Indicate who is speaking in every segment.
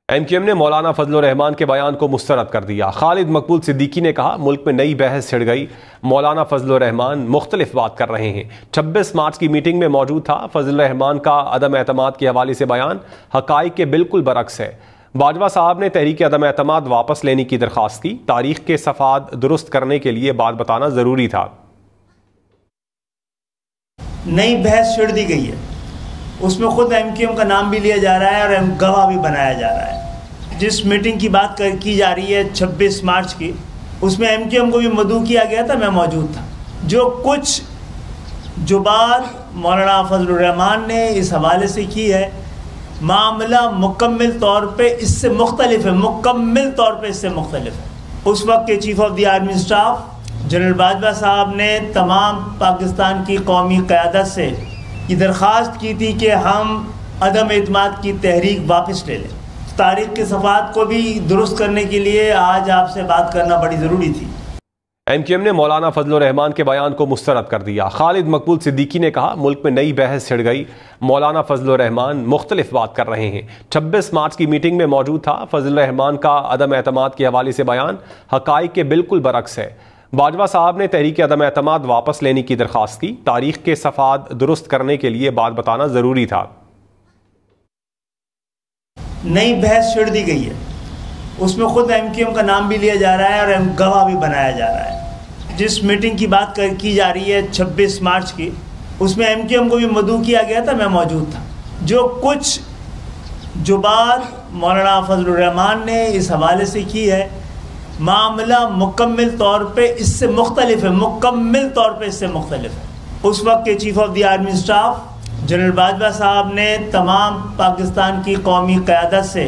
Speaker 1: MQM نے مولانا فضل الرحمان کے بیان کو مسترد کر دیا۔ خالد مقبول صدیقی نے کہا ملک میں نئی بحث چھڑ گئی، مولانا فضل الرحمان مختلف بات کر رہے ہیں۔ 26 مارچ کی میٹنگ میں موجود تھا۔ فضل الرحمان کا عدم اعتماد کے حوالے سے بیان حقائق کے بالکل برعکس ہے۔ باجوہ صاحب نے تحریک عدم اعتماد واپس لینے کی درخواست کی۔ تاریخ کے صفحات درست کرنے کے لیے بات بتانا ضروری تھا۔
Speaker 2: نئی بحث چھڑ دی گئی ہے، اس میں خود MQM کا نام بھی لیا جا رہا ہے اور گواہ بھی بنایا جا رہا ہے۔ جس میٹنگ کی بات کی جا رہی ہے 26 مارچ کی، اس میں MQM کو بھی مدعو کیا گیا تھا، میں موجود تھا۔ جو بات مولانا فضل الرحمان نے اس حوالے سے کی ہے، معاملہ مکمل طور پہ اس سے مختلف ہے، مکمل طور پہ اس سے مختلف ہے۔ اس وقت کے chief of the army staff general Bajwa صاحب نے تمام پاکستان کی قومی قیادت سے یہ درخواست کی تھی کہ ہم عدم اعتماد کی تحریک واپس لے لیں۔ تاریخ کے صفحات کو بھی درست کرنے کے لیے آج آپ سے بات کرنا بڑی ضروری تھی۔
Speaker 1: MQM نے مولانا فضل الرحمان کے بیان کو مسترد کر دیا۔ خالد مقبول صدیقی نے کہا ملک میں نئی بحث چھڑ گئی، مولانا فضل الرحمان مختلف بات کر رہے ہیں۔ 26 مارچ کی میٹنگ میں موجود تھا۔ فضل الرحمان کا عدم اعتماد کے حوالے سے بیان حقائق کے بالکل برعکس ہے۔ باجوہ صاحب نے تحریک عدم اعتماد واپس لینے کی درخواست کی۔ تاریخ کے صفحات درست کرنے کے لیے بات بتانا ضروری تھا۔
Speaker 2: نئی بحث چھڑ دی گئی ہے، اس میں خود MQM کا نام بھی لیا جا رہا ہے اور گواہ بھی بنایا جا رہا ہے۔ جس میٹنگ کی بات کی جا رہی ہے 26 مارچ کی، اس میں MQM کو بھی مدعو کیا گیا تھا، میں موجود تھا۔ جو بات مولانا فضل الرحمان نے اس حوالے سے کی ہے، معاملہ مکمل طور پہ اس سے مختلف ہے، مکمل طور پہ اس سے مختلف ہے۔ اس وقت کے chief of the army staff general Bajwa صاحب نے تمام پاکستان کی قومی قیادت سے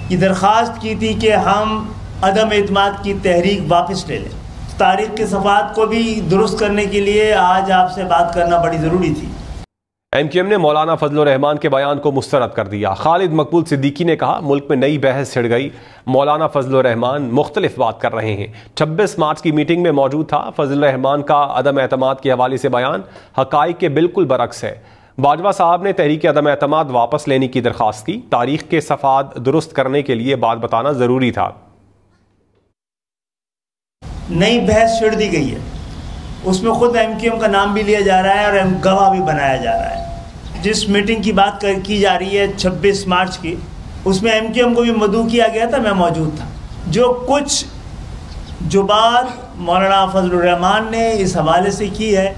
Speaker 2: یہ درخواست کی تھی کہ ہم عدم اعتماد کی تحریک واپس لے لیں۔ تاریخ کے صفحات کو بھی درست کرنے کے لیے آج آپ سے بات کرنا بڑی ضروری تھی۔
Speaker 1: MQM نے مولانا فضل الرحمان کے بیان کو مسترد کر دیا۔ خالد مقبول صدیقی نے کہا ملک میں نئی بحث چھڑ گئی، مولانا فضل الرحمان مختلف بات کر رہے ہیں۔ 26 مارچ کی میٹنگ میں موجود تھا۔ فضل الرحمان کا عدم اعتماد کے حوالے سے بیان حقائق کے بالکل برعکس ہے۔ باجوہ صاحب نے تحریک عدم اعتماد واپس لینے کی درخواست کی۔ تاریخ کے صفحات درست کرنے کے لیے بات بتانا ضروری تھا۔
Speaker 2: نئی بحث چھڑ دی گئی ہے، اس میں خود MQM کا نام بھی لیا جا رہا ہے اور گواہ بھی بنایا جا رہا ہے۔ جس میٹنگ کی بات کی جا رہی ہے 26 مارچ کی، اس میں MQM کو بھی مدعو کیا گیا تھا، میں موجود تھا۔ جو بات مولانا فضل الرحمان نے اس حوالے سے کی ہے،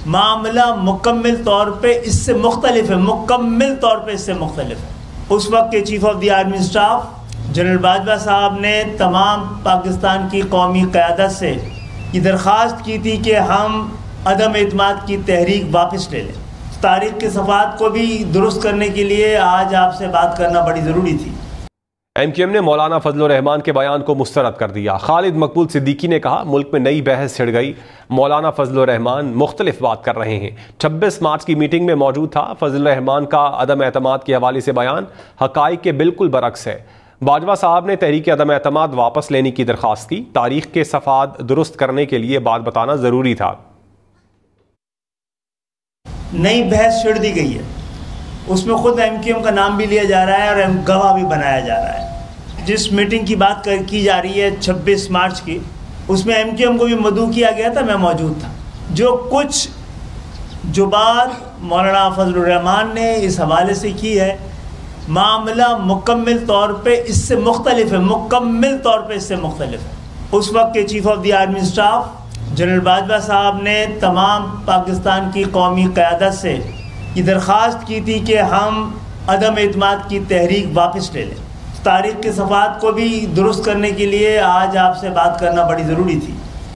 Speaker 2: معاملہ مکمل طور پہ اس سے مختلف ہے، مکمل طور پہ اس سے مختلف ہے۔ اس وقت کے chief of the army staff general Bajwa صاحب نے تمام پاکستان کی قومی قیادت سے یہ درخواست کی تھی کہ ہم عدم اعتماد کی تحریک واپس لے لیں۔ تاریخ کے صفحات کو بھی درست کرنے کے لیے آج آپ سے بات کرنا بڑی ضروری تھی۔
Speaker 1: MQM نے مولانا فضل الرحمان کے بیان کو مسترد کر دیا۔ خالد مقبول صدیقی نے کہا ملک میں نئی بحث چھڑ گئی، مولانا فضل الرحمان مختلف بات کر رہے ہیں۔ 26 مارچ کی میٹنگ میں موجود تھا۔ فضل الرحمان کا عدم اعتماد کے حوالے سے بیان حقائق کے بالکل برعکس ہے۔ باجوہ صاحب نے تحریک عدم اعتماد واپس لینے کی درخواست کی۔ تاریخ کے صفحات درست کرنے کے لیے بات بتانا ضروری تھا۔
Speaker 2: نئی بحث چھڑ دی گئی ہے، اس میں خود MQM کا نام بھی لیا جا رہا ہے اور گواہ بھی بنایا جا رہا ہے۔ جس میٹنگ کی بات کی جا رہی ہے 26 مارچ کی، اس میں MQM کو بھی مدعو کیا گیا تھا، میں موجود تھا۔ جو بات مولانا فضل الرحمان نے اس حوالے سے کی ہے، معاملہ مکمل طور پہ اس سے مختلف ہے، مکمل طور پہ اس سے مختلف ہے۔ اس وقت کے chief of the army staff general Bajwa صاحب نے تمام پاکستان کی قومی قیادت سے یہ درخواست کی تھی کہ ہم عدم اعتماد کی تحریک واپس لے لیں۔ تاریخ کے صفحات کو بھی درست کرنے کے لیے آج آپ سے بات کرنا بڑی ضروری تھی۔